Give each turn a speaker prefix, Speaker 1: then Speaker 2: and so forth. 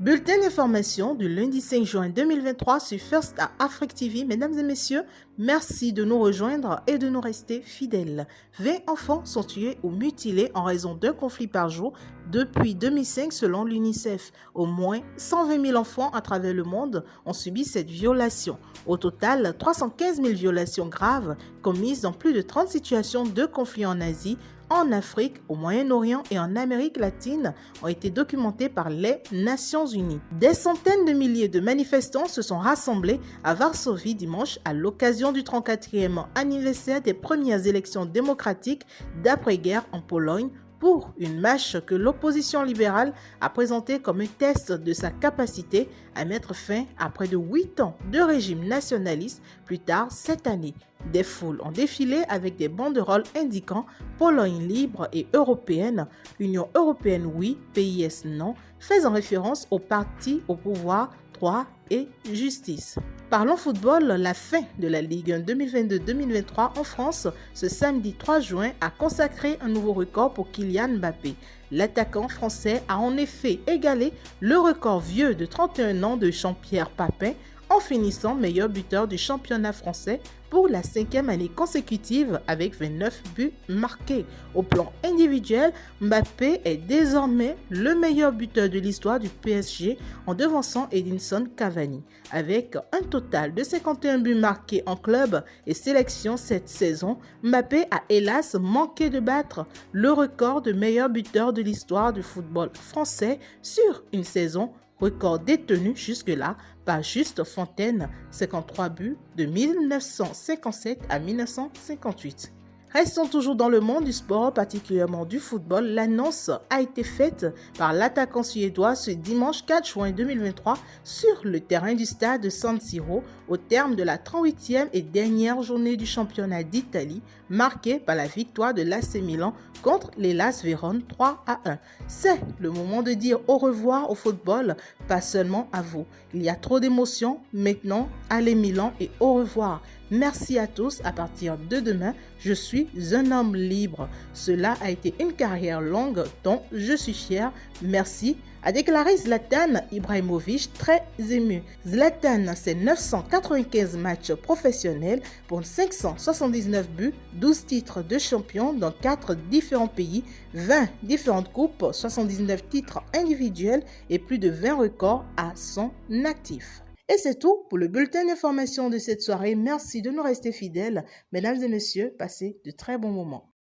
Speaker 1: Bulletin d'information du lundi 5 juin 2023 sur First Afrique TV. Mesdames et messieurs, merci de nous rejoindre et de nous rester fidèles. 20 enfants sont tués ou mutilés en raison d'un conflit par jour depuis 2005 selon l'UNICEF. Au moins 120 000 enfants à travers le monde ont subi cette violation. Au total, 315 000 violations graves commises dans plus de 30 situations de conflit en Asie, en Afrique, au Moyen-Orient et en Amérique latine ont été documentés par les Nations Unies. Des centaines de milliers de manifestants se sont rassemblés à Varsovie dimanche à l'occasion du 34e anniversaire des premières élections démocratiques d'après-guerre en Pologne, pour une marche que l'opposition libérale a présentée comme un test de sa capacité à mettre fin à près de 8 ans de régime nationaliste plus tard cette année. Des foules ont défilé avec des banderoles indiquant Pologne libre et européenne, Union européenne oui, PIS non, faisant référence aux partis au pouvoir, droit et justice. Parlons football, la fin de la Ligue 1 2022-2023 en France ce samedi 3 juin a consacré un nouveau record pour Kylian Mbappé. L'attaquant français a en effet égalé le record vieux de 31 ans de Jean-Pierre Papin en finissant meilleur buteur du championnat français pour la 5e année consécutive avec 29 buts marqués. Au plan individuel, Mbappé est désormais le meilleur buteur de l'histoire du PSG en devançant Edinson Cavani. Avec un total de 51 buts marqués en club et sélection cette saison, Mbappé a hélas manqué de battre le record de meilleur buteur de l'histoire du football français sur une saison, record détenu jusque-là par Juste Fontaine, 53 buts de 1957 à 1958. Restons toujours dans le monde du sport, particulièrement du football. L'annonce a été faite par l'attaquant suédois ce dimanche 4 juin 2023 sur le terrain du stade de San Siro au terme de la 38e et dernière journée du championnat d'Italie, marquée par la victoire de l'AC Milan contre l'Hellas Vérone 3-1. C'est le moment de dire au revoir au football, pas seulement à vous. Il y a trop d'émotions, maintenant allez Milan et au revoir. Merci à tous, à partir de demain, je suis un homme libre. Cela a été une carrière longue dont je suis fier. Merci, a déclaré Zlatan Ibrahimovic très ému. Zlatan, c'est 995 matchs professionnels pour 579 buts, 12 titres de champion dans 4 différents pays, 20 différentes coupes, 79 titres individuels et plus de 20 records à son actif. Et c'est tout pour le bulletin d'information de cette soirée. Merci de nous rester fidèles. Mesdames et messieurs, passez de très bons moments.